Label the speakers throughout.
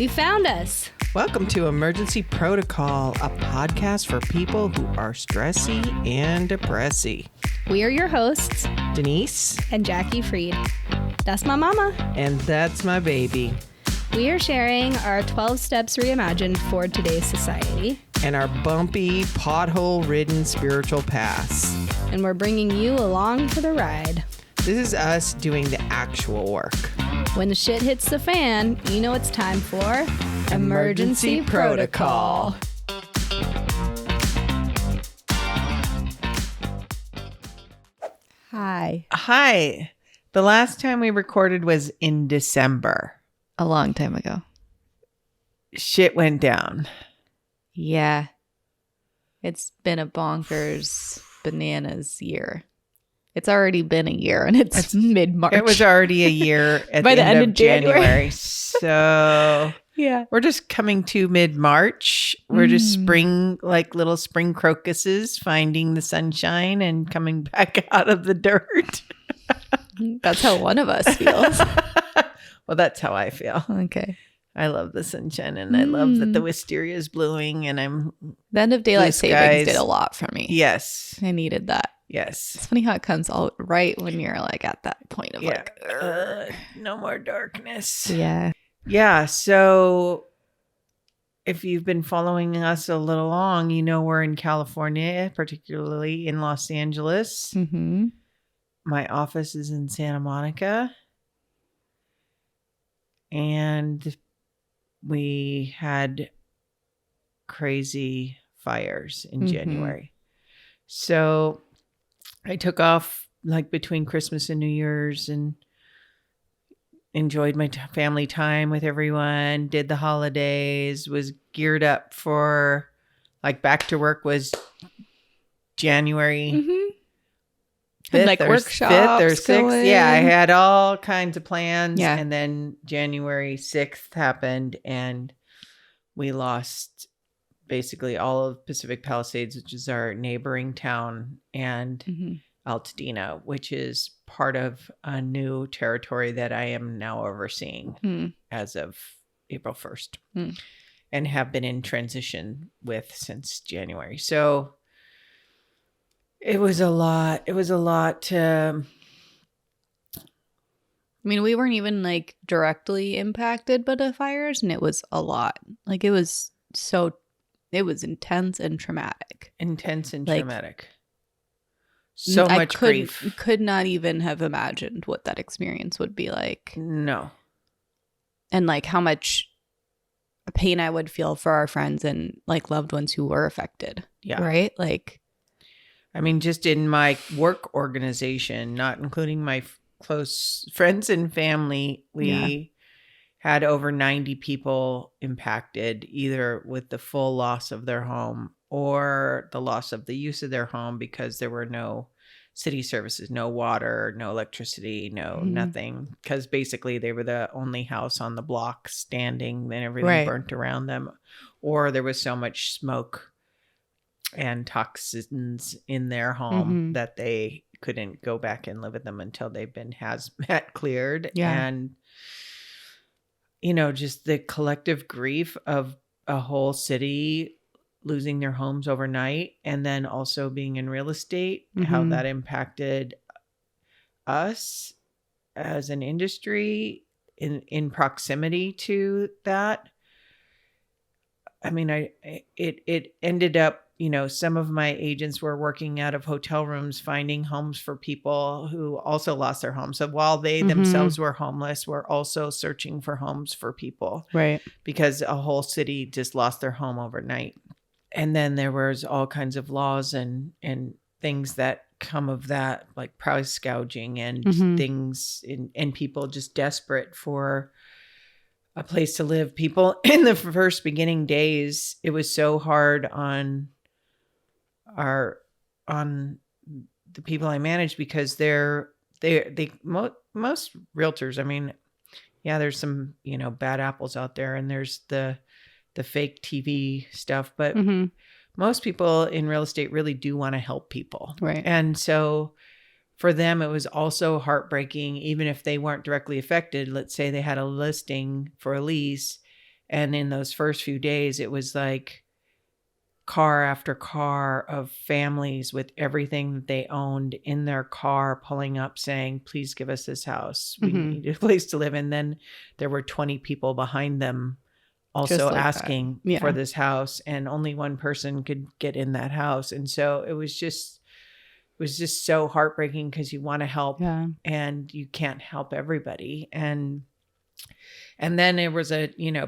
Speaker 1: You found us.
Speaker 2: Welcome to Emergency Protocol, a podcast for people who are stressy and depressy.
Speaker 1: We are your hosts,
Speaker 2: Denise
Speaker 1: and Jackie Freed. That's my mama.
Speaker 2: And that's my baby.
Speaker 1: We are sharing our 12 steps reimagined for today's society.
Speaker 2: And our bumpy, pothole-ridden spiritual paths.
Speaker 1: And we're bringing you along for the ride.
Speaker 2: This is us doing the actual work.
Speaker 1: When the shit hits the fan, you know it's time for Emergency Protocol.
Speaker 3: Hi.
Speaker 2: Hi. The last time we recorded was in December.
Speaker 3: A long time ago.
Speaker 2: Shit went down.
Speaker 3: Yeah. It's been a bonkers bananas year. It's already been a year and it's mid-March.
Speaker 2: It was already a year at
Speaker 3: By
Speaker 2: the end of January. So
Speaker 3: yeah.
Speaker 2: we're just coming to mid-March. We're just spring, like little spring crocuses, finding the sunshine and coming back out of the dirt.
Speaker 3: That's how one of us feels.
Speaker 2: Well, that's how I feel.
Speaker 3: Okay.
Speaker 2: I love the sunshine and I love that the wisteria is blowing and I'm...
Speaker 3: The end of daylight savings did a lot for me.
Speaker 2: Yes.
Speaker 3: I needed that.
Speaker 2: Yes.
Speaker 3: It's funny how it comes out right when you're like at that point of
Speaker 2: no more darkness.
Speaker 3: Yeah.
Speaker 2: Yeah. So if you've been following us a little long, you know we're in California, particularly in Los Angeles.
Speaker 3: Mm-hmm.
Speaker 2: My office is in Santa Monica. And we had crazy fires in January. So I took off like between Christmas and New Year's and enjoyed my family time with everyone, did the holidays, was geared up for like back to work was January 5th
Speaker 3: like
Speaker 2: or
Speaker 3: workshops
Speaker 2: 5th or 6th.
Speaker 3: going.
Speaker 2: Yeah, I had all kinds of plans.
Speaker 3: Yeah.
Speaker 2: And then January 6th happened and we lost basically all of Pacific Palisades, which is our neighboring town, and Altadena, which is part of a new territory that I am now overseeing as of April 1st and have been in transition with since January. So it was a lot. It was a lot to...
Speaker 3: I mean, we weren't even like directly impacted by the fires, and it was a lot. Like it was intense and traumatic.
Speaker 2: Intense and
Speaker 3: Like,
Speaker 2: traumatic. So much grief.
Speaker 3: Could not even have imagined what that experience would be like.
Speaker 2: No.
Speaker 3: And like how much pain I would feel for our friends and like loved ones who were affected.
Speaker 2: Yeah.
Speaker 3: Right? Like,
Speaker 2: I mean, just in my work organization, not including my close friends and family, we had over 90 people impacted, either with the full loss of their home or the loss of the use of their home because there were no city services, no water, no electricity, nothing. Because basically they were the only house on the block standing, then everything burnt around them. Or there was so much smoke and toxins in their home that they couldn't go back and live with them until they've been hazmat cleared.
Speaker 3: Yeah.
Speaker 2: And, you know, just the collective grief of a whole city losing their homes overnight and then also being in real estate, how that impacted us as an industry in proximity to that. I mean, it ended up, you know, some of my agents were working out of hotel rooms, finding homes for people who also lost their homes. So while they themselves were homeless, were also searching for homes for people.
Speaker 3: right.
Speaker 2: Because a whole city just lost their home overnight. And then there was all kinds of laws and things that come of that, like price gouging and things and people just desperate for a place to live. People in the first beginning days, it was so hard on the people I managed because most realtors, I mean, yeah, there's some, you know, bad apples out there and there's the fake TV stuff, but most people in real estate really do want to help people.
Speaker 3: Right.
Speaker 2: And so for them, it was also heartbreaking, even if they weren't directly affected. Let's say they had a listing for a lease And in those first few days, it was like car after car of families with everything that they owned in their car pulling up saying, please give us this house. We need a place to live. And then there were 20 people behind them also
Speaker 3: like
Speaker 2: asking
Speaker 3: that. Yeah.
Speaker 2: for this house, and only one person could get in that house. And so it was just so heartbreaking because you want to help and you can't help everybody. And then it was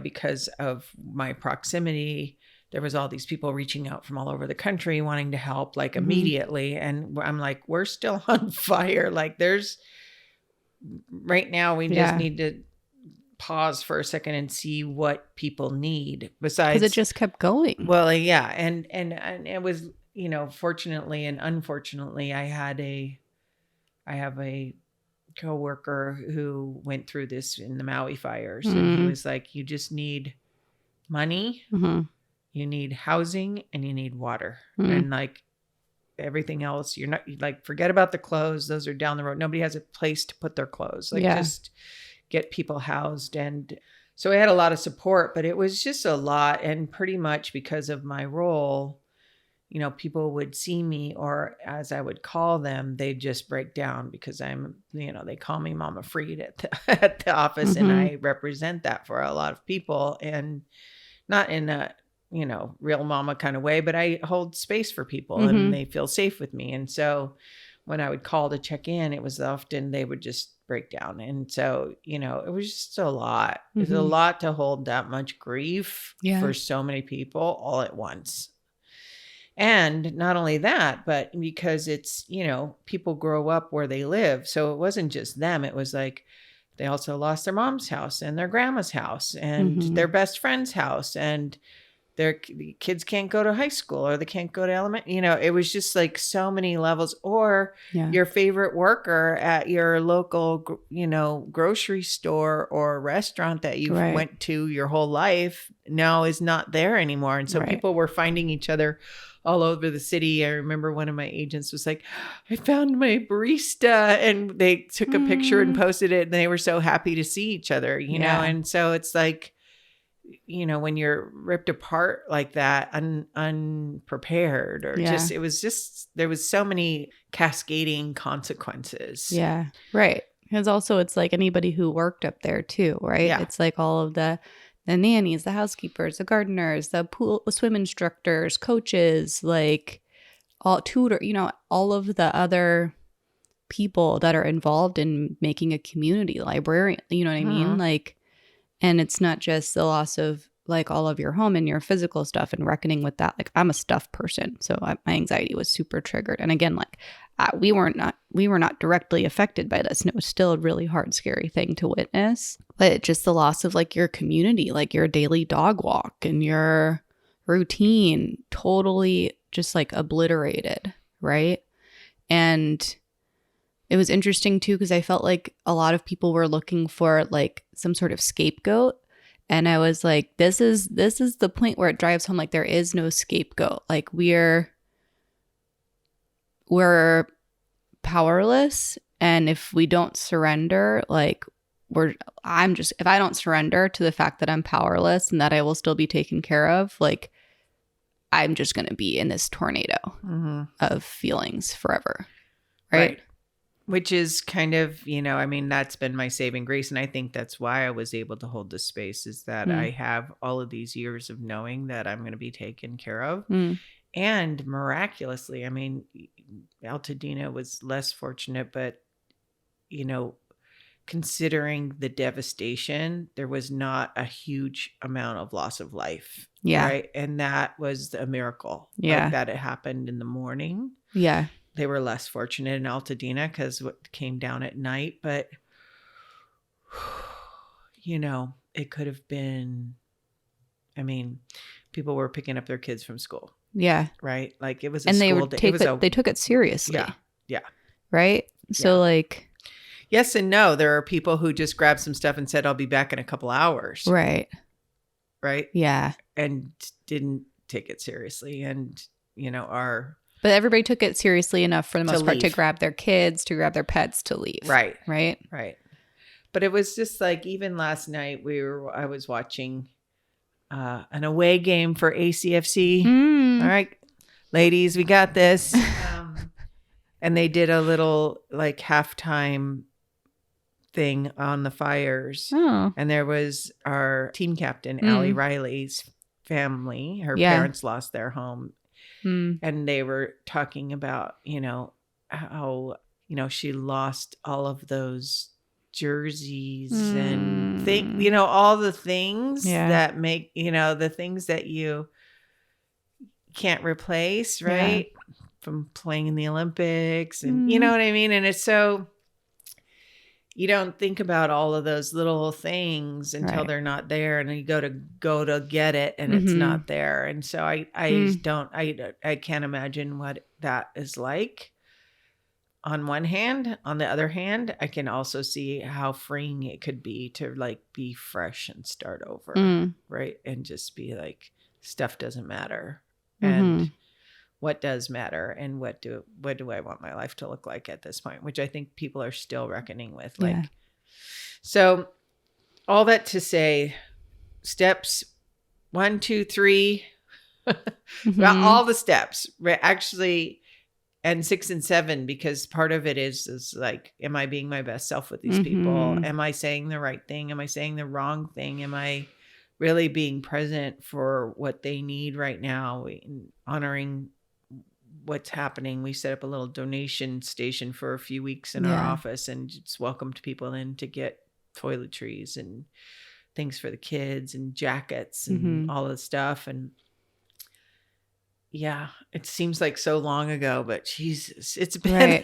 Speaker 2: because of my proximity, there was all these people reaching out from all over the country wanting to help like immediately. And I'm like, we're still on fire. Like right now we just need to pause for a second and see what people need besides.
Speaker 3: Because it just kept going.
Speaker 2: Well, yeah. And it was, fortunately and unfortunately, I have a coworker who went through this in the Maui fires, and he was like, you just need money. You need housing and you need water. And like everything else, you're not like, forget about the clothes. Those are down the road. Nobody has a place to put their clothes. Like just get people housed. And so I had a lot of support, but it was just a lot. And pretty much because of my role, people would see me, or as I would call them, they'd just break down because I'm, they call me Mama Freed at the office. And I represent that for a lot of people, and not in a, real mama kind of way, but I hold space for people and they feel safe with me. And so when I would call to check in, it was often they would just break down. And so, it was just a lot. It was a lot to hold that much grief for so many people all at once. And not only that, but because it's, people grow up where they live. So it wasn't just them. It was like, they also lost their mom's house and their grandma's house and their best friend's house, and their kids can't go to high school, or they can't go to elementary. It was just like so many levels. Or your favorite worker at your local, grocery store or restaurant that you went to your whole life now is not there anymore. And so people were finding each other all over the city. I remember one of my agents was like, I found my barista, and they took a picture and posted it, and they were so happy to see each other, know? And so it's like, when you're ripped apart like that, unprepared, or there was so many cascading consequences.
Speaker 3: Yeah. Right. Because also it's like anybody who worked up there too, right? Yeah. It's like all of the nannies, the housekeepers, the gardeners, the swim instructors, coaches, like all all of the other people that are involved in making a community, librarian, you know what I mean? Like, and it's not just the loss of like all of your home and your physical stuff and reckoning with that. Like, I'm a stuff person, so my anxiety was super triggered. And again, like we were not directly affected by this, and it was still a really hard, scary thing to witness. But just the loss of like your community, like your daily dog walk and your routine, totally just like obliterated, right? And it was interesting too, because I felt like a lot of people were looking for like some sort of scapegoat. And I was like, this is the point where it drives home. Like, there is no scapegoat. Like, we're powerless. And if we don't surrender, like if I don't surrender to the fact that I'm powerless and that I will still be taken care of, like, I'm just going to be in this tornado of feelings forever. Right.
Speaker 2: Which is kind of, that's been my saving grace. And I think that's why I was able to hold this space, is that I have all of these years of knowing that I'm going to be taken care of. And miraculously, Altadena was less fortunate, but, considering the devastation, there was not a huge amount of loss of life. Yeah. Right. And that was a miracle. Yeah. Like, that it happened in the morning.
Speaker 3: Yeah.
Speaker 2: They were less fortunate in Altadena because what came down at night, but it could have been, people were picking up their kids from school.
Speaker 3: Yeah.
Speaker 2: Right. Like, it was a school day.
Speaker 3: They took it seriously.
Speaker 2: Yeah. Yeah.
Speaker 3: Right. So like,
Speaker 2: yes and no. There are people who just grabbed some stuff and said, I'll be back in a couple hours.
Speaker 3: Right.
Speaker 2: Right.
Speaker 3: Yeah.
Speaker 2: And didn't take it seriously, and
Speaker 3: but everybody took it seriously enough for the most part
Speaker 2: leave.
Speaker 3: to grab their kids, to grab their pets, to leave.
Speaker 2: Right.
Speaker 3: Right.
Speaker 2: Right. But it was just like, even last night I was watching an away game for ACFC. All right, ladies, we got this. And they did a little like halftime thing on the fires. And there was our team captain, Allie Riley's family. Her parents lost their home. And they were talking about, how, she lost all of those jerseys and all the things that make, the things that you can't replace, right? Yeah. From playing in the Olympics and you know what I mean? And it's so, you don't think about all of those little things until they're not there, and then you go to get it and it's not there. And so I can't imagine what that is like on one hand. On the other hand, I can also see how freeing it could be to like be fresh and start over. Right. And just be like, stuff doesn't matter. And what does matter, and what do I want my life to look like at this point, which I think people are still reckoning with. So all that to say, steps 1, 2, 3, well, all the steps actually, and 6 and 7, because part of it is like, am I being my best self with these people? Am I saying the right thing? Am I saying the wrong thing? Am I really being present for what they need right now, honoring what's happening? We set up a little donation station for a few weeks in our office and just welcomed people in to get toiletries and things for the kids and jackets and all this stuff. And yeah, it seems like so long ago, but Jesus, it's been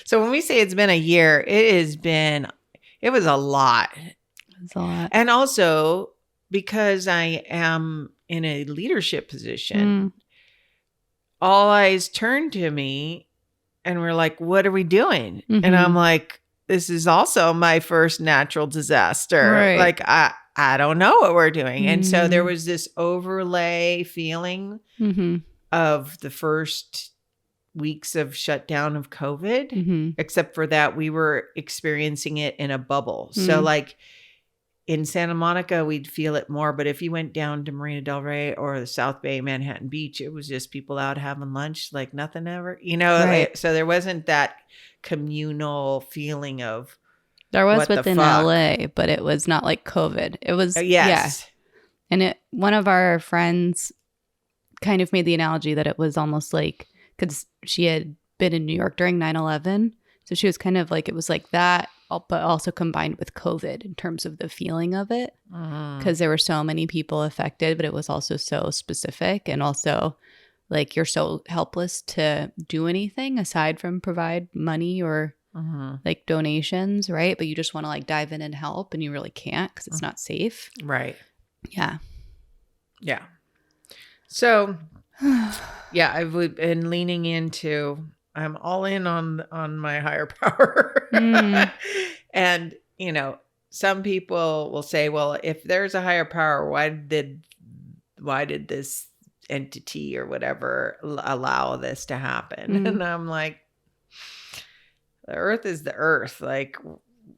Speaker 2: so when we say it's been a year, it was a lot.
Speaker 3: It's a lot.
Speaker 2: And also because I am in a leadership position, all eyes turned to me and we're like, what are we doing? And I'm like, this is also my first natural disaster. Right. Like, I don't know what we're doing. And so there was this overlay feeling of the first weeks of shutdown of COVID, except for that we were experiencing it in a bubble. So like in Santa Monica, we'd feel it more. But if you went down to Marina Del Rey or the South Bay, Manhattan Beach, it was just people out having lunch like nothing ever, Right. So there wasn't that communal feeling of
Speaker 3: there was within LA, but it was not like COVID. It was yes. Yeah. And one of our friends kind of made the analogy that it was almost like, because she had been in New York during 9/11. So she was kind of like, it was like that, but also combined with COVID in terms of the feeling of it, because there were so many people affected, but it was also so specific, and also like you're so helpless to do anything aside from provide money or like donations, right? But you just want to like dive in and help, and you really can't because it's not safe.
Speaker 2: Right.
Speaker 3: Yeah.
Speaker 2: Yeah. So yeah, I've been leaning into, I'm all in on my higher power. And, some people will say, well, if there's a higher power, why did this entity or whatever allow this to happen? And I'm like, the earth is the earth. Like,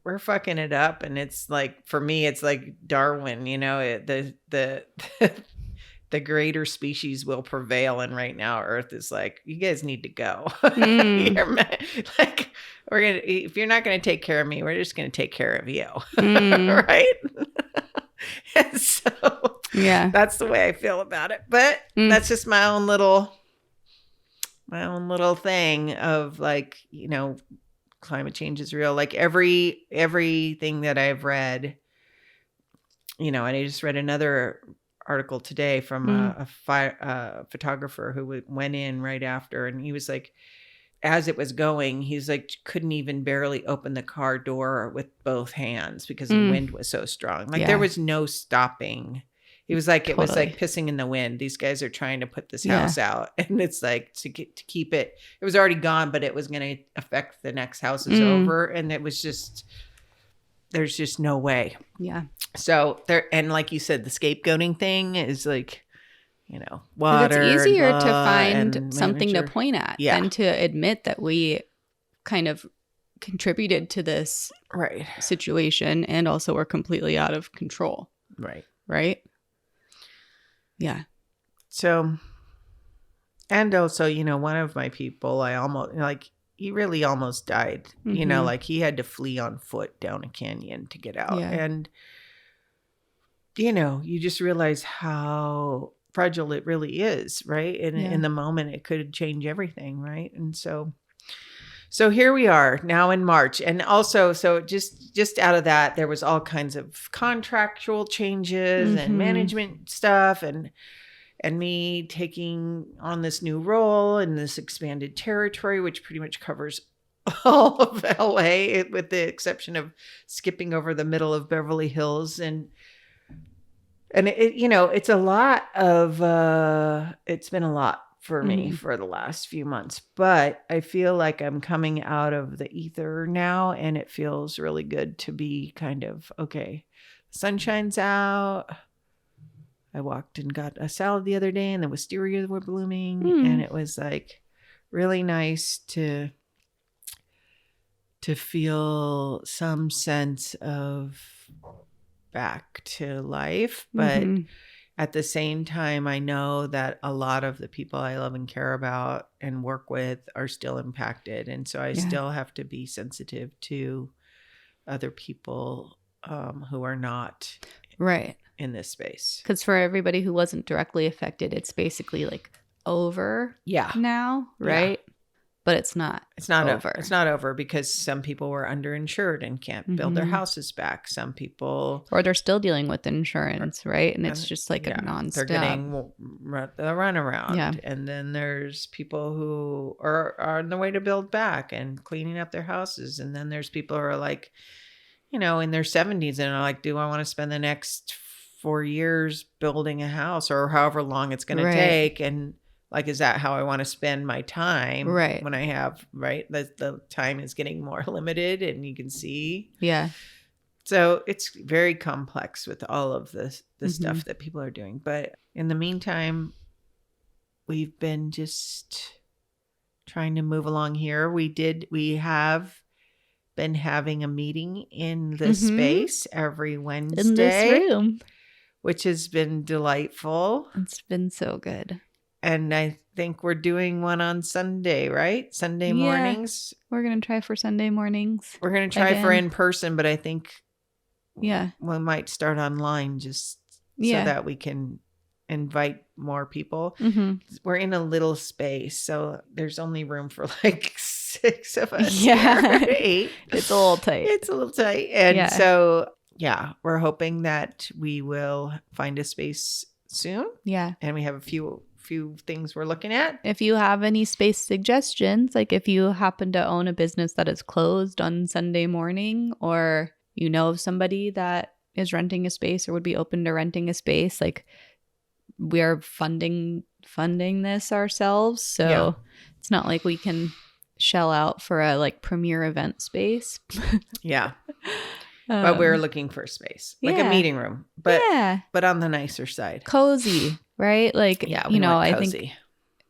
Speaker 2: we're fucking it up. And it's like, for me, it's like Darwin, the greater species will prevail. And right now Earth is like, you guys need to go. Like, if you're not going to take care of me, we're just going to take care of you. Right. And so that's the way I feel about it. But that's just my own little thing of like, climate change is real. Like everything that I've read, and I just read another article today from a photographer who went in right after, and he was like, as it was going, he's like, couldn't even barely open the car door with both hands because the wind was so strong. Like there was no stopping. He was like, it was like pissing in the wind. These guys are trying to put this house out, and it's like to keep it. It was already gone, but it was going to affect the next houses over, and it was just. There's just no way. Yeah. So there, and like you said, the scapegoating thing is like, water.
Speaker 3: It's easier to find something to point at than to admit that we kind of contributed to this situation and also were completely out of control.
Speaker 2: Right.
Speaker 3: Right. Yeah.
Speaker 2: So, and also, one of my people, I almost, he really almost died.
Speaker 3: Mm-hmm.
Speaker 2: He had to flee on foot down a canyon to get out.
Speaker 3: Yeah.
Speaker 2: And, you just realize how fragile it really is, right? And in the moment, it could change everything, right? And so here we are now in March. And also, so just out of that, there was all kinds of contractual changes and management stuff and me taking on this new role in this expanded territory, which pretty much covers all of LA with the exception of skipping over the middle of Beverly Hills. And it's a lot of, it's been a lot for me for the last few months, but I feel like I'm coming out of the ether now, and it feels really good to be kind of, okay, the sun shines out. I walked and got a salad the other day, and the wisteria were blooming, and it was like really nice to feel some sense of back to life. But at the same time, I know that a lot of the people I love and care about and work with are still impacted. And so I still have to be sensitive to other people who are not in this space.
Speaker 3: Because for everybody who wasn't directly affected, it's basically like over now, right? Yeah. But it's not.
Speaker 2: It's not over. It's not over because some people were underinsured and can't build their houses back. Some people,
Speaker 3: or they're still dealing with insurance, right? And it's just like a nonstop.
Speaker 2: They're getting the runaround. Yeah. And then there's people who are on the way to build back and cleaning up their houses. And then there's people who are like, in their 70s and are like, do I want to spend the next 4 years building a house or however long it's going to take? And like, is that how I want to spend my time?
Speaker 3: Right.
Speaker 2: When I have, the time is getting more limited and you can see.
Speaker 3: Yeah.
Speaker 2: So it's very complex with all of the stuff that people are doing. But in the meantime, we've been just trying to move along here. We have been having a meeting in this space every Wednesday.
Speaker 3: In this room.
Speaker 2: Which has been delightful.
Speaker 3: It's been so good.
Speaker 2: And I think we're doing one on Sunday, right? Sunday mornings.
Speaker 3: We're going to try for Sunday mornings.
Speaker 2: We're going to try for in person, but I think we might start online just so that we can invite more people. We're in a little space, so there's only room for like 6 of us.
Speaker 3: Yeah.
Speaker 2: Here, 8.
Speaker 3: It's a little tight.
Speaker 2: It's a little tight. And so, we're hoping that we will find a space soon. Yeah. And we have a few things we're looking at.
Speaker 3: If you have any space suggestions, like if you happen to own a business that is closed on Sunday morning, or you know of somebody that is renting a space or would be open to renting a space, like we are funding this ourselves. So it's not like we can shell out for a like premier event space.
Speaker 2: But we're looking for a space, like a meeting room, but on the nicer side.
Speaker 3: Cozy, right? Like, I
Speaker 2: cozy.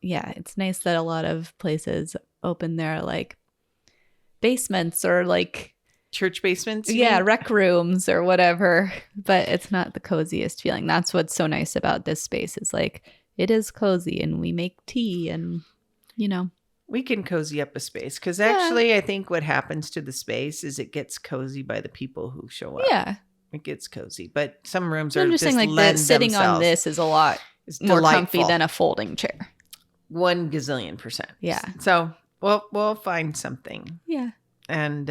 Speaker 3: think, it's nice that a lot of places open their like basements or like
Speaker 2: church basements.
Speaker 3: Rec rooms or whatever, but it's not the coziest feeling. That's what's so nice about this space is like, it is cozy and we make tea and,
Speaker 2: we can cozy up a space because actually I think what happens to the space is it gets cozy by the people who show up. Yeah. It gets cozy. But some rooms are just
Speaker 3: saying like sitting on this is a lot more comfy than a folding chair.
Speaker 2: 1 gazillion%.
Speaker 3: Yeah.
Speaker 2: So we'll find something.
Speaker 3: Yeah.
Speaker 2: And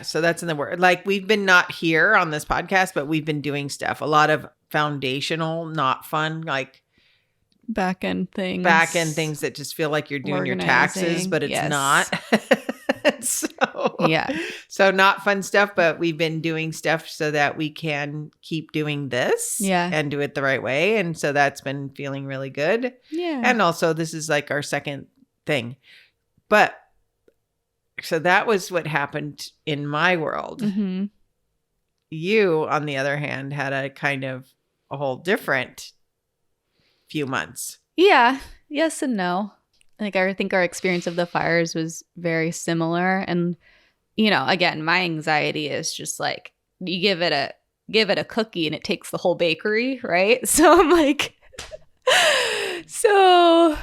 Speaker 2: so that's in the word. Like we've been not here on this podcast, but we've been doing stuff. A lot of foundational, not fun, like
Speaker 3: back end things
Speaker 2: that just feel like you're doing your taxes, but it's not. So not fun stuff, but we've been doing stuff so that we can keep doing this and do it the right way. And so that's been feeling really good. Yeah. And also this is like our second thing. But so that was what happened in my world. Mm-hmm. You, on the other hand, had a kind of a whole different few months.
Speaker 3: Yeah. Yes and no. Like I think our experience of the fires was very similar. And, again, my anxiety is just like, you give it give it a cookie and it takes the whole bakery, right? So I'm like, so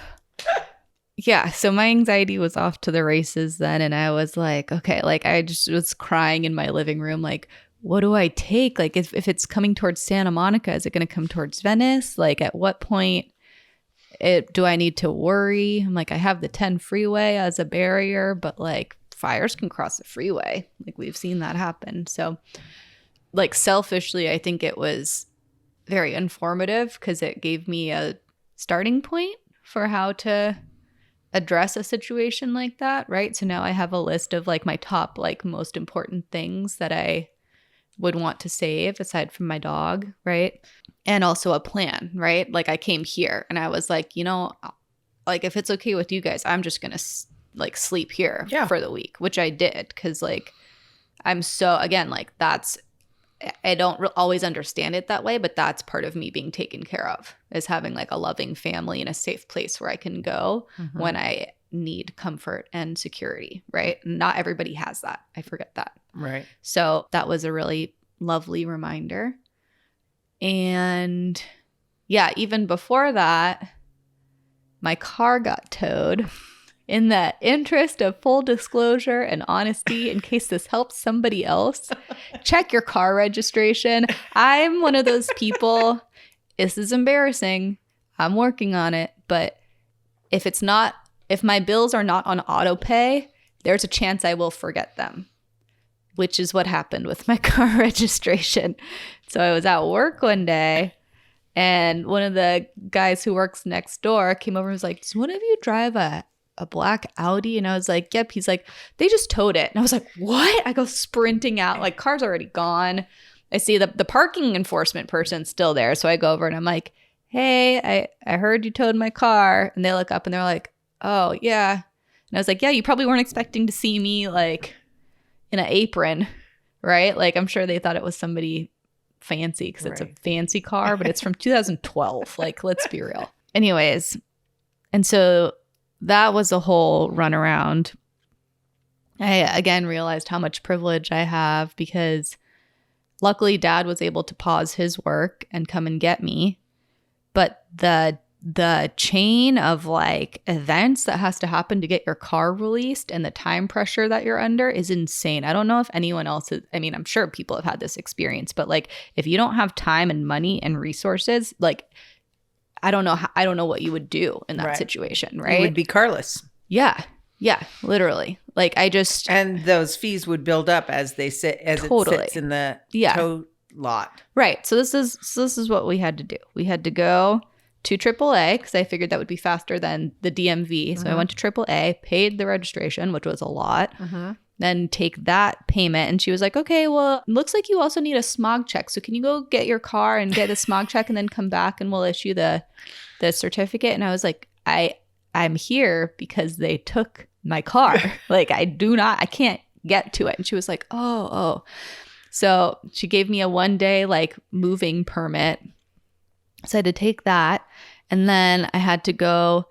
Speaker 3: my anxiety was off to the races then. And I was like, okay, like I just was crying in my living room, like, what do I take? Like if it's coming towards Santa Monica, is it going to come towards Venice? Like at what point do I need to worry? I'm like, I have the 10 freeway as a barrier, but like fires can cross the freeway. Like we've seen that happen. So like selfishly, I think it was very informative because it gave me a starting point for how to address a situation like that, right? So now I have a list of like my top like most important things that I would want to save aside from my dog, right? And also a plan, right? Like I came here and I was like, you know, like if it's okay with you guys, I'm just going to like sleep here for the week, which I did because like I'm so, again, like that's, I don't always understand it that way, but that's part of me being taken care of is having like a loving family and a safe place where I can go when I need comfort and security, right? Not everybody has that. I forget that.
Speaker 2: Right.
Speaker 3: So that was a really lovely reminder. And yeah, even before that, my car got towed. In the interest of full disclosure and honesty, in case this helps somebody else, check your car registration. I'm one of those people, this is embarrassing. I'm working on it. But if my bills are not on auto pay, there's a chance I will forget them, which is what happened with my car registration. So I was at work one day and one of the guys who works next door came over and was like, does one of you drive a black Audi? And I was like, yep. He's like, they just towed it. And I was like, what? I go sprinting out, like car's already gone. I see the parking enforcement person still there. So I go over and I'm like, hey, I heard you towed my car. And they look up and they're like, oh yeah. And I was like, yeah, you probably weren't expecting to see me like in an apron, right? Like I'm sure they thought it was somebody fancy because it's a fancy car, but it's from 2012. Like, let's be real. Anyways, and so that was a whole runaround. I again realized how much privilege I have because luckily Dad was able to pause his work and come and get me. But the chain of like events that has to happen to get your car released and the time pressure that you're under is insane. I don't know if anyone else is, I mean, I'm sure people have had this experience, but like if you don't have time and money and resources, like I don't know what you would do in that situation, right?
Speaker 2: You would be carless.
Speaker 3: Yeah. Yeah, literally. Like
Speaker 2: and those fees would build up as it sits in the tow lot.
Speaker 3: Right. So this is what we had to do. We had to go to AAA because I figured that would be faster than the DMV. So I went to AAA, paid the registration, which was a lot. Then take that payment. And she was like, okay, well, looks like you also need a smog check. So can you go get your car and get a smog check and then come back and we'll issue the certificate? And I was like, I'm here because they took my car. Like I can't get to it. And she was like, oh. So she gave me a 1-day like moving permit. So I had to take that. And then I had to go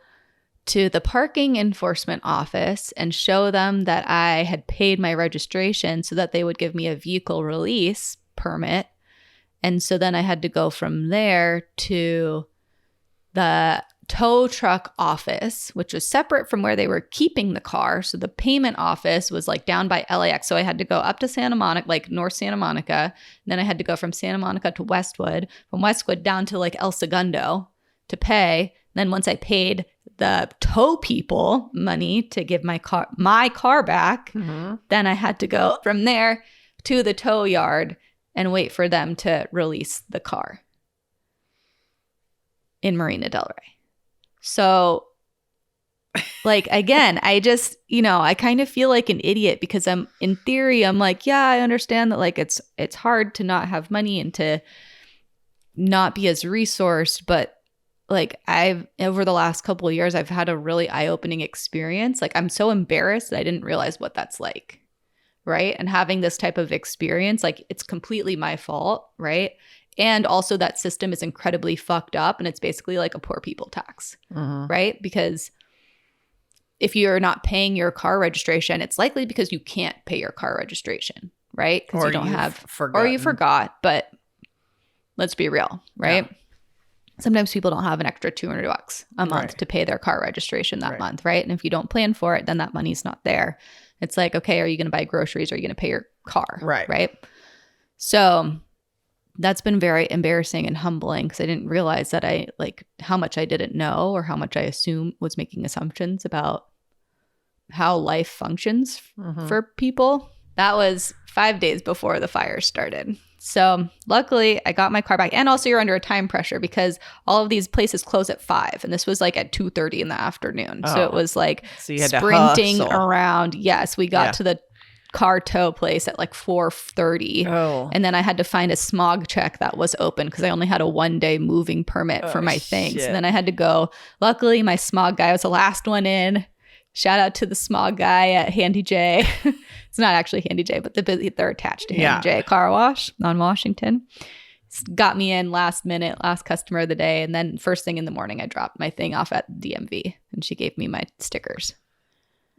Speaker 3: to the parking enforcement office and show them that I had paid my registration so that they would give me a vehicle release permit. And so then I had to go from there to the tow truck office, which was separate from where they were keeping the car. So the payment office was like down by LAX. So I had to go up to Santa Monica, like North Santa Monica. And then I had to go from Santa Monica to Westwood, from Westwood down to like El Segundo to pay. Then once I paid the tow people money to give my car back, then I had to go from there to the tow yard and wait for them to release the car in Marina Del Rey. So like, again, I just, I kind of feel like an idiot because I'm like, yeah, I understand that like it's hard to not have money and to not be as resourced, but like over the last couple of years, I've had a really eye-opening experience. Like I'm so embarrassed that I didn't realize what that's like, right? And having this type of experience, like it's completely my fault, right? And also that system is incredibly fucked up and it's basically like a poor people tax, right? Because if you're not paying your car registration, it's likely because you can't pay your car registration, right? Because you don't have, or you forgot, but Let's be real, right? Yeah. Sometimes people don't have an extra $200 a month to pay their car registration that month, right? And if you don't plan for it, then that money's not there. It's like, okay, are you going to buy groceries or are you going to pay your car? Right? So that's been very embarrassing and humbling because I didn't realize that how much I didn't know or how much I was making assumptions about how life functions for people. That was 5 days before the fire started. So luckily I got my car back. And also you're under a time pressure because all of these places close at 5. And this was like at 2:30 in the afternoon. So it was like sprinting around. Yes, we got to the car tow place at like 4:30. And then I had to find a smog check that was open because I only had a 1-day moving permit for my things. And then I had to go. Luckily, my smog guy was the last one in. Shout out to the smog guy at Handy J. It's not actually Handy J, but they're attached to Handy J Car Wash on Washington. Got me in last minute, last customer of the day. And then first thing in the morning, I dropped my thing off at DMV and she gave me my stickers.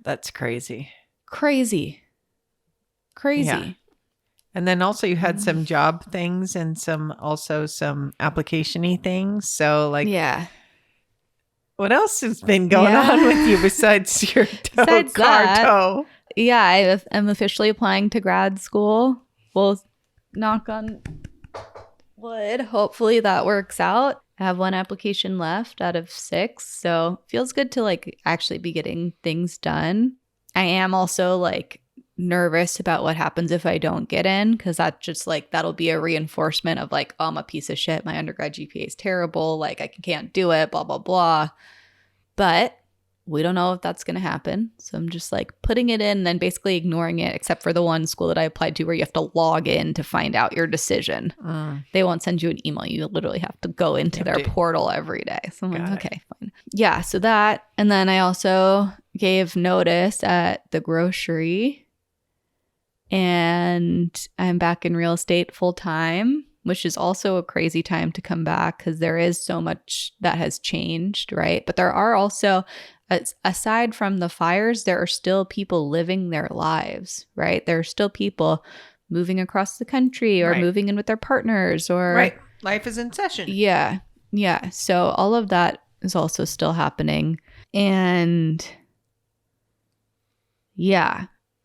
Speaker 2: That's crazy.
Speaker 3: Crazy. Yeah.
Speaker 2: And then also you had some job things and some application-y things. So what else has been going on with you besides your car tow?
Speaker 3: Yeah, I'm officially applying to grad school. We'll knock on wood. Hopefully that works out. I have 1 application left out of 6. So it feels good to actually be getting things done. I am also nervous about what happens if I don't get in because that's just that'll be a reinforcement of oh, I'm a piece of shit. My undergrad GPA is terrible. I can't do it, blah, blah, blah. But we don't know if that's going to happen. So I'm just putting it in and then basically ignoring it, except for the one school that I applied to where you have to log in to find out your decision. They won't send you an email. You literally have to go into their portal every day. So I'm okay, fine. Yeah, so that. And then I also gave notice at the grocery. And I'm back in real estate full time, which is also a crazy time to come back because there is so much that has changed, right? But there are also, aside from the fires, there are still people living their lives, right? There are still people moving across the country or moving in with their partners or...
Speaker 2: Life is in session.
Speaker 3: Yeah. So all of that is also still happening. And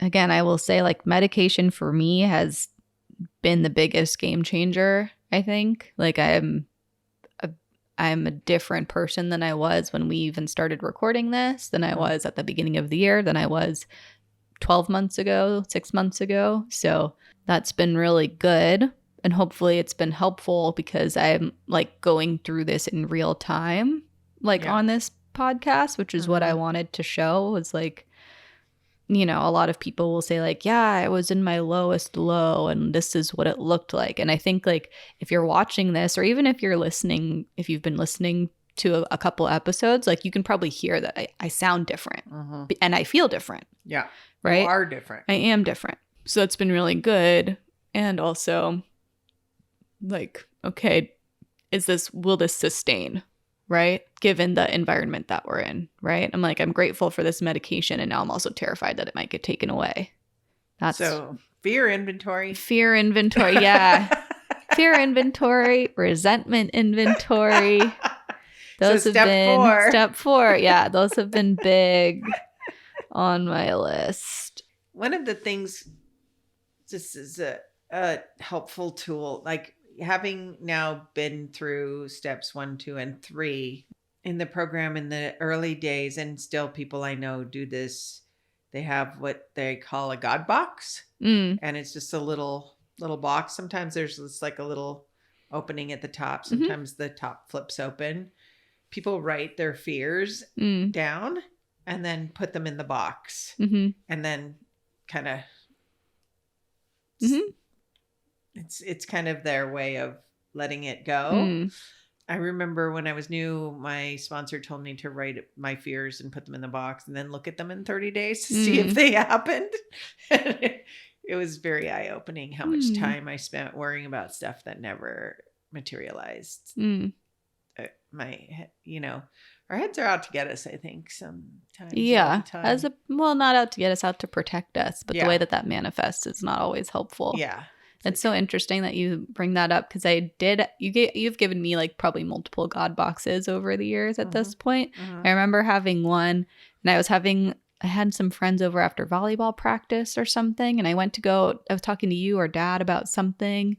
Speaker 3: again, I will say medication for me has been the biggest game changer, I think. I'm a different person than I was when we even started recording this, than I was at the beginning of the year, than I was 12 months ago, 6 months ago. So that's been really good. And hopefully it's been helpful because I'm going through this in real time, on this podcast, which is what I wanted to show was a lot of people will say I was in my lowest low and this is what it looked like. And I think if you're watching this or even if you've been listening to a couple episodes, you can probably hear that I sound different and I feel different.
Speaker 2: Yeah.
Speaker 3: Right.
Speaker 2: You are different.
Speaker 3: I am different. So it's been really good. And also okay, will this sustain? Right? Given the environment that we're in, right? I'm grateful for this medication and now I'm also terrified that it might get taken away.
Speaker 2: So fear inventory,
Speaker 3: yeah. Fear inventory, resentment inventory. Those have been step 4. Yeah, those have been big on my list.
Speaker 2: One of the things, this is a helpful tool, having now been through steps 1, 2, and 3 in the program in the early days, and still people I know do this, they have what they call a God box. And it's just a little box. Sometimes there's just a little opening at the top. Sometimes the top flips open. People write their fears down and then put them in the box. And then kind of... It's kind of their way of letting it go. I remember when I was new, my sponsor told me to write my fears and put them in the box and then look at them in 30 days to see if they happened. It was very eye-opening how much time I spent worrying about stuff that never materialized. Our heads are out to get us, I think, sometimes.
Speaker 3: Yeah. Not out to get us, out to protect us. But the way that manifests is not always helpful.
Speaker 2: Yeah.
Speaker 3: It's so interesting that you bring that up because you've given me like probably multiple God boxes over the years at this point. I remember having one and I had some friends over after volleyball practice or something. And I was talking to you or Dad about something.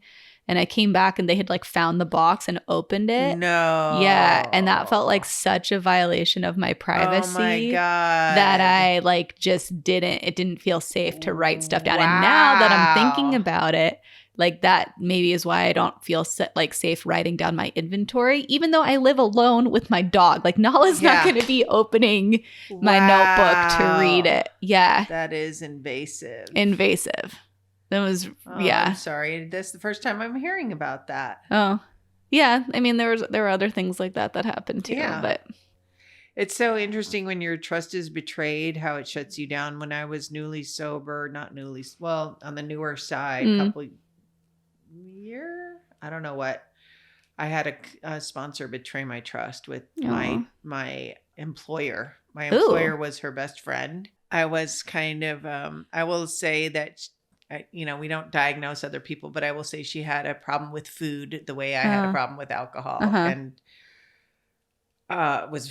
Speaker 3: And I came back and they had like found the box and opened it.
Speaker 2: No.
Speaker 3: Yeah. And that felt like such a violation of my privacy.
Speaker 2: Oh my God.
Speaker 3: That I like it didn't feel safe to write stuff down. Wow. And now that I'm thinking about it, like that maybe is why I don't feel safe writing down my inventory, even though I live alone with my dog. Like Nala's not going to be opening my notebook to read it. Yeah.
Speaker 2: That is invasive.
Speaker 3: That was,
Speaker 2: I'm sorry. That's the first time I'm hearing about that.
Speaker 3: Oh, yeah. I mean, there were other things like that happened too. Yeah. But
Speaker 2: it's so interesting when your trust is betrayed, how it shuts you down. When I was newly sober, on the newer side, I don't know what. I had a sponsor betray my trust with my employer. My employer was her best friend. I was kind of, I will say that, we don't diagnose other people, but I will say she had a problem with food the way I had a problem with alcohol and was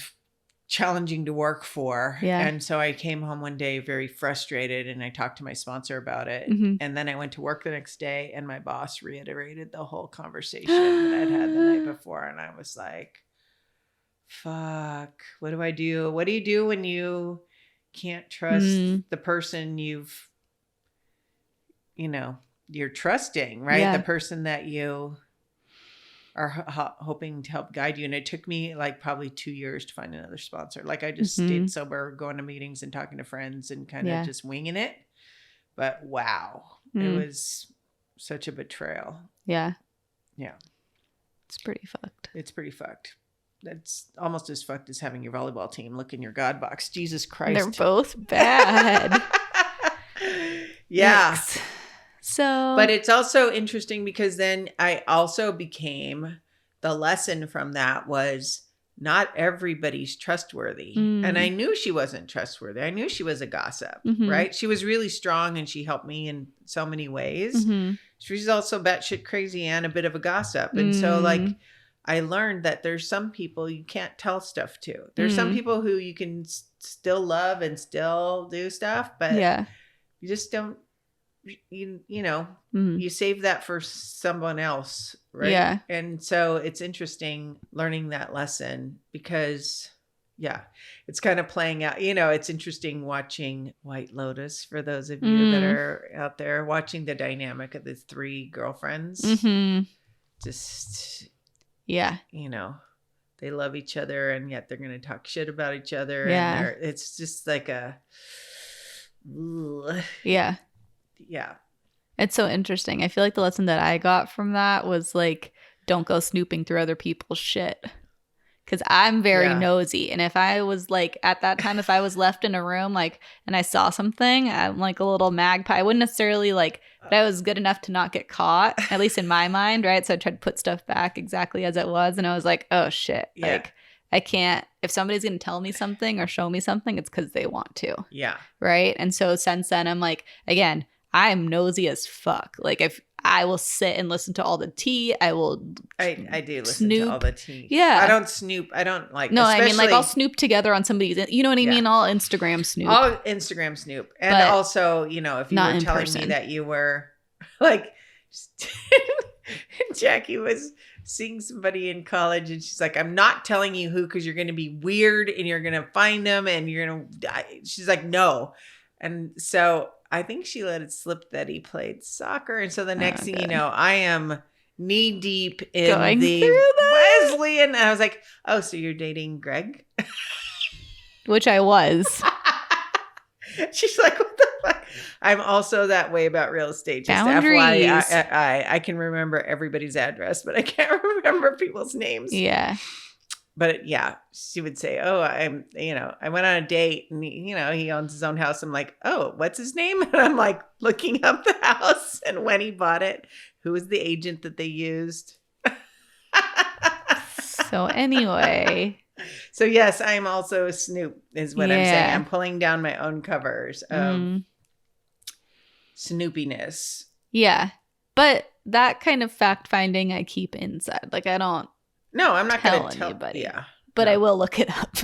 Speaker 2: challenging to work for. Yeah. And so I came home one day very frustrated and I talked to my sponsor about it. And then I went to work the next day and my boss reiterated the whole conversation that I'd had the night before. And I was like, fuck, what do I do? What do you do when you can't trust the person you're trusting, right? Yeah. The person that you are hoping to help guide you. And it took me like probably 2 years to find another sponsor. Like I just stayed sober, going to meetings and talking to friends and kind of just winging it. But wow, it was such a betrayal.
Speaker 3: Yeah.
Speaker 2: Yeah.
Speaker 3: It's pretty fucked.
Speaker 2: That's almost as fucked as having your volleyball team look in your God box. Jesus Christ.
Speaker 3: They're both bad.
Speaker 2: Yeah.
Speaker 3: Yikes.
Speaker 2: But it's also interesting because then I also became, the lesson from that was not everybody's trustworthy. And I knew she wasn't trustworthy. I knew she was a gossip, right? She was really strong and she helped me in so many ways. She's also batshit crazy and a bit of a gossip. And so like, I learned that there's some people you can't tell stuff to. There's some people who you can still love and still do stuff, but you just don't, you save that for someone else, right? Yeah. And so it's interesting learning that lesson because, it's kind of playing out. It's interesting watching White Lotus for those of you that are out there watching the dynamic of the three girlfriends. Just, they love each other and yet they're going to talk shit about each other. Yeah. And it's just like
Speaker 3: Yeah. It's so interesting. I feel like the lesson that I got from that was like, don't go snooping through other people's shit. Because I'm very nosy. And if I was like, at that time, if I was left in a room, like, and I saw something, I'm like a little magpie. I wouldn't necessarily like, but I was good enough to not get caught, at least in my mind, right? So I tried to put stuff back exactly as it was. And I was like, oh shit. Yeah. Like, I can't, if somebody's going to tell me something or show me something, it's because they want to. Yeah. Right. And so since then, I'm like, again, I'm nosy as fuck. Like if I will sit and listen to all the tea, I do listen to
Speaker 2: all the tea. Yeah. I don't snoop. I don't like.
Speaker 3: No, I mean like I'll snoop together on somebody's. You know what I mean? I'll Instagram snoop.
Speaker 2: I'll Instagram snoop, and also if you were telling me that you were like, Jackie was seeing somebody in college, and she's like, "I'm not telling you who because you're going to be weird and you're going to find them and you're going to die." She's like, "No," and so. I think she let it slip that he played soccer. And so the next thing you know, I am knee deep in the Wesleyan. And I was like, oh, so you're dating Greg?
Speaker 3: Which I was.
Speaker 2: She's like, what the fuck? I'm also that way about real estate. Just
Speaker 3: Boundaries.
Speaker 2: FYI, I can remember everybody's address, but I can't remember people's names.
Speaker 3: Yeah.
Speaker 2: But she would say, oh, I went on a date and he owns his own house. I'm like, oh, what's his name? And I'm like looking up the house and when he bought it, who was the agent that they used?
Speaker 3: So anyway.
Speaker 2: So yes, I'm also a snoop is what I'm saying. I'm pulling down my own covers of snoopiness.
Speaker 3: Yeah. But that kind of fact finding I keep inside. Like I don't
Speaker 2: No, I'm not going to tell
Speaker 3: anybody.
Speaker 2: Yeah.
Speaker 3: But
Speaker 2: no.
Speaker 3: I will look it up.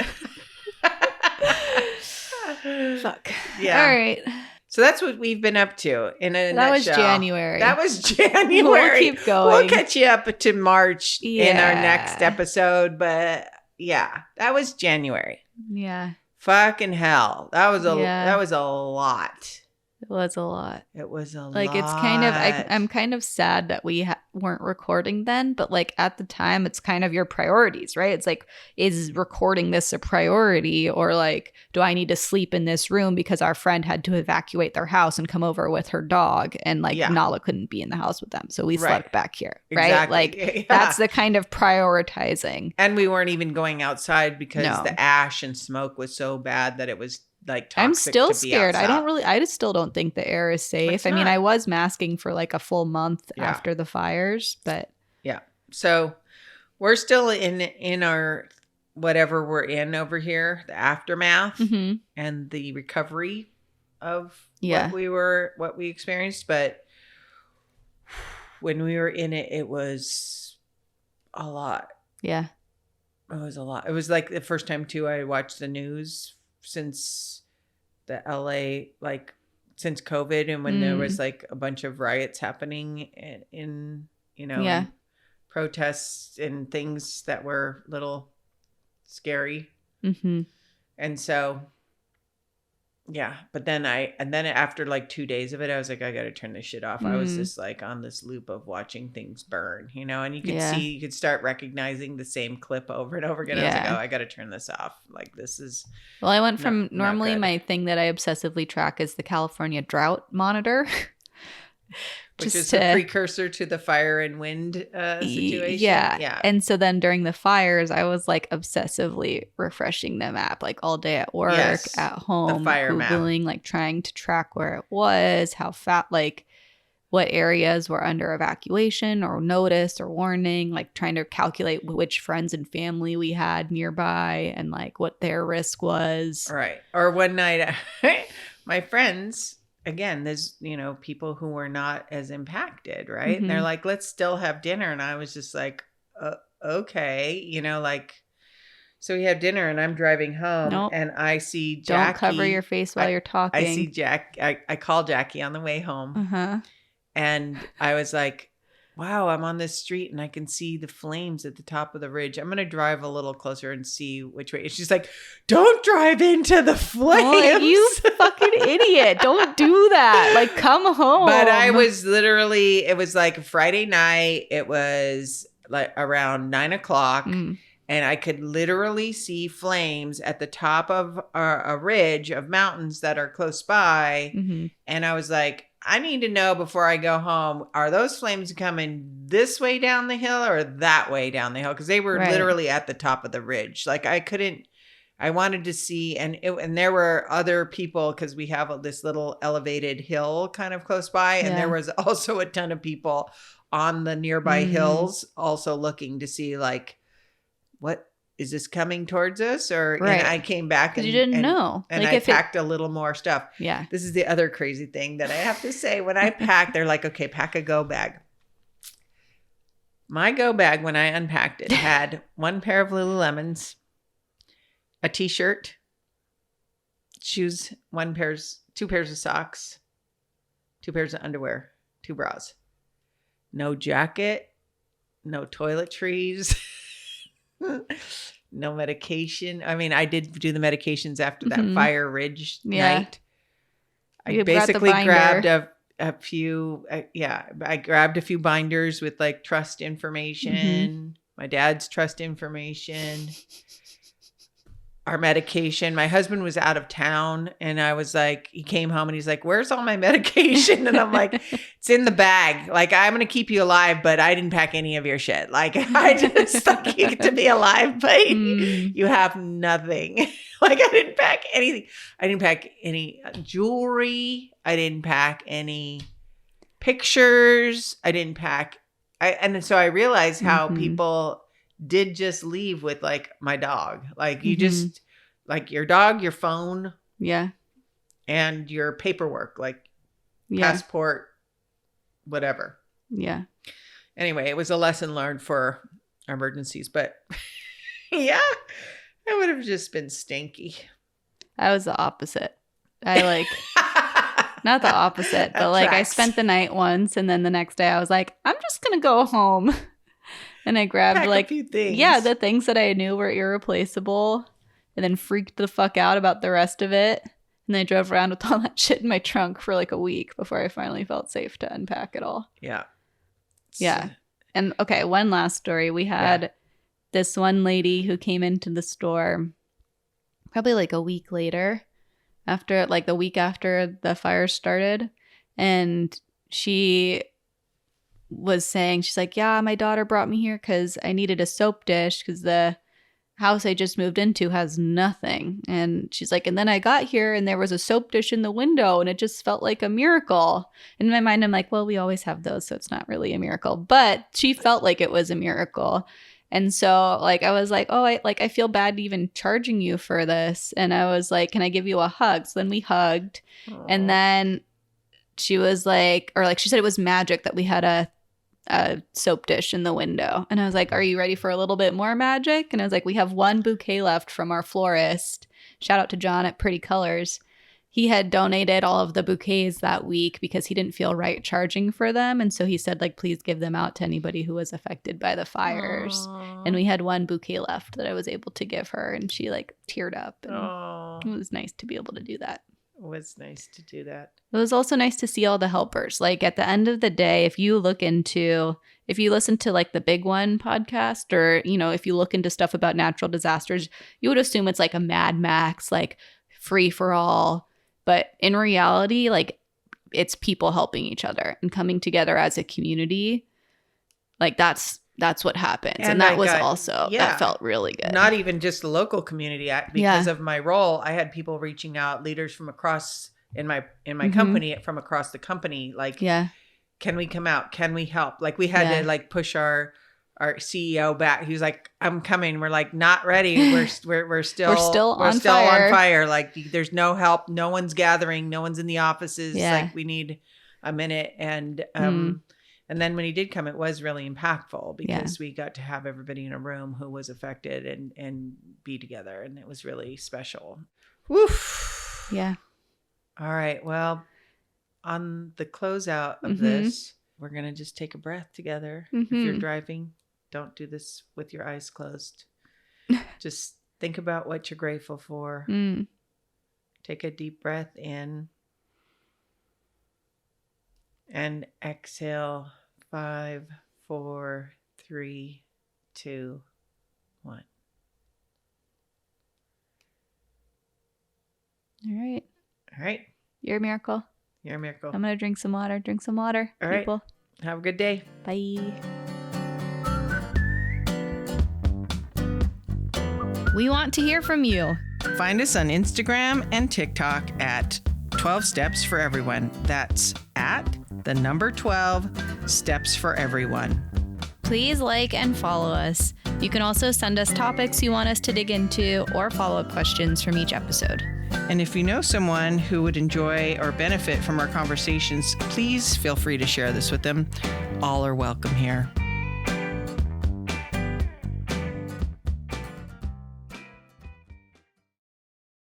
Speaker 3: Fuck.
Speaker 2: Yeah.
Speaker 3: All right.
Speaker 2: So that's what we've been up to in a
Speaker 3: That was
Speaker 2: nutshell.
Speaker 3: January.
Speaker 2: That was January.
Speaker 3: We'll keep going.
Speaker 2: We'll catch you up to March in our
Speaker 3: Yeah.
Speaker 2: next episode. But yeah, that was January.
Speaker 3: Yeah.
Speaker 2: Fucking hell. That was a
Speaker 3: Yeah.
Speaker 2: lot.
Speaker 3: It was a lot.
Speaker 2: It was a lot.
Speaker 3: Like it's kind of I'm kind of sad that we weren't recording then, but like at the time it's kind of your priorities, right? It's like, is recording this a priority, or like, do I need to sleep in this room because our friend had to evacuate their house and come over with her dog, and like Nala couldn't be in the house with them, so we slept back here, right?
Speaker 2: Exactly.
Speaker 3: Like that's the kind of prioritizing.
Speaker 2: And we weren't even going outside because the ash and smoke was so bad that it was like toxic.
Speaker 3: I'm still scared.
Speaker 2: Outside.
Speaker 3: I just still don't think the air is safe. I mean, I was masking for like a full month after the fires, but
Speaker 2: yeah. So we're still in our whatever we're in over here, the aftermath and the recovery of what we experienced. But when we were in it, it was a lot.
Speaker 3: Yeah.
Speaker 2: It was a lot. It was like the first time too I watched the news since the LA, like since COVID, and when there was like a bunch of riots happening in in protests and things that were a little scary. And so but then after like 2 days of it, I was like, I gotta turn this shit off. I was just like on this loop of watching things burn, and you could see, you could start recognizing the same clip over and over again. I was like, oh, I gotta turn this off. Like this is
Speaker 3: well, I went from normally my thing that I obsessively track is the California drought monitor.
Speaker 2: Which is a precursor to the fire and wind situation.
Speaker 3: Yeah. And so then during the fires, I was like obsessively refreshing the map, like all day at work, at home,
Speaker 2: the fire
Speaker 3: Googling, like trying to track where it was, how like what areas were under evacuation or notice or warning, like trying to calculate which friends and family we had nearby and like what their risk was.
Speaker 2: Right. Or one night, my friends, again, there's, people who were not as impacted, right? And they're like, let's still have dinner. And I was just like, okay, so we have dinner and I'm driving home and I see Jackie.
Speaker 3: Don't cover your face while you're talking.
Speaker 2: I see I call Jackie on the way home. And I was like, wow, I'm on this street and I can see the flames at the top of the ridge. I'm going to drive a little closer and see which way. And she's like, don't drive into the flames.
Speaker 3: Oh, you fucking idiot. Don't do that. Like, come home.
Speaker 2: But I was literally, it was like Friday night. It was like around 9:00. And I could literally see flames at the top of a ridge of mountains that are close by. And I was like, I need to know before I go home, are those flames coming this way down the hill or that way down the hill? Because they were literally at the top of the ridge. Like I wanted to see, and there were other people because we have this little elevated hill kind of close by. And there was also a ton of people on the nearby hills also looking to see like, what is this coming towards us? Or and I came back and
Speaker 3: you didn't know.
Speaker 2: And like I packed a little more stuff.
Speaker 3: Yeah.
Speaker 2: This is the other crazy thing that I have to say. When I packed, they're like, okay, pack a go bag. My go bag, when I unpacked it, had one pair of Lululemons, a t-shirt, shoes, two pairs of socks, 2 pairs of underwear, 2 bras. No jacket, no toiletries. No medication. I mean, I did do the medications after that fire ridge night. I basically grabbed a few. I grabbed a few binders with like trust information, my dad's trust information, our medication. My husband was out of town and I was like, he came home and he's like, where's all my medication? And I'm like, it's in the bag. Like, I'm going to keep you alive, but I didn't pack any of your shit. Like, I just thought you to be alive, but you have nothing. Like, I didn't pack anything. I didn't pack any jewelry. I didn't pack any pictures. I didn't pack. And so I realized how people did just leave with like my dog. Like you just like your dog, your phone.
Speaker 3: Yeah.
Speaker 2: And your paperwork, like passport, whatever.
Speaker 3: Yeah.
Speaker 2: Anyway, it was a lesson learned for emergencies, but yeah, I would have just been stinky.
Speaker 3: I was the opposite. I like, not the opposite, but like I spent the night once and then the next day I was like, I'm just going to go home. And I grabbed
Speaker 2: Pack
Speaker 3: like,
Speaker 2: a few things.
Speaker 3: Yeah, the things that I knew were irreplaceable and then freaked the fuck out about the rest of it. And then I drove around with all that shit in my trunk for like a week before I finally felt safe to unpack it all.
Speaker 2: Yeah.
Speaker 3: Yeah. And okay, one last story. We had this one lady who came into the store probably like a week later, after like the week after the fire started. And she was saying, she's like, yeah, my daughter brought me here because I needed a soap dish because the house I just moved into has nothing. And she's like, and then I got here and there was a soap dish in the window and it just felt like a miracle. In my mind, I'm like, well, we always have those, so it's not really a miracle. But she felt like it was a miracle. And so like I was like, oh, I feel bad even charging you for this. And I was like, can I give you a hug? So then we hugged. Aww. And then she was like, or like she said it was magic that we had a soap dish in the window. And I was like, are you ready for a little bit more magic? And I was like, we have one bouquet left from our florist. Shout out to John at Pretty Colors. He had donated all of the bouquets that week because he didn't feel right charging for them. And so he said, like, please give them out to anybody who was affected by the fires. Aww. And we had one bouquet left that I was able to give her. And she like teared up. And it was nice to be able to do that.
Speaker 2: It was nice to do that.
Speaker 3: It was also nice to see all the helpers. Like at the end of the day, if you listen to like the Big One podcast, or, you know, if you look into stuff about natural disasters, you would assume it's like a Mad Max, like free for all. But in reality, like it's people helping each other and coming together as a community. Like that's what happens. And that was also, that felt really good.
Speaker 2: Not even just the local community. Because of my role, I had people reaching out, leaders from across in my company, from across the company. Like, can we come out? Can we help? Like we had to like push our CEO back. He was like, I'm coming. We're like, not ready. We're still on fire. Like there's no help. No one's gathering. No one's in the offices. Like we need a minute. And then when he did come, it was really impactful because we got to have everybody in a room who was affected and be together. And it was really special. Woof.
Speaker 3: Yeah.
Speaker 2: All right. Well, on the closeout of this, we're going to just take a breath together. If you're driving, don't do this with your eyes closed. Just think about what you're grateful for. Take a deep breath in. And exhale. 5, 4, 3, 2, 1.
Speaker 3: All right. You're a miracle.
Speaker 2: You're a miracle.
Speaker 3: I'm going to drink some water. Drink some water,
Speaker 2: all right.
Speaker 3: people.
Speaker 2: Have a good day.
Speaker 3: Bye.
Speaker 1: We want to hear from you.
Speaker 2: Find us on Instagram and TikTok at 12 Steps for Everyone. That's at the number 12 Steps for Everyone.
Speaker 1: Please like and follow us. You can also send us topics you want us to dig into or follow-up questions from each episode.
Speaker 2: And if you know someone who would enjoy or benefit from our conversations, please feel free to share this with them. All are welcome here.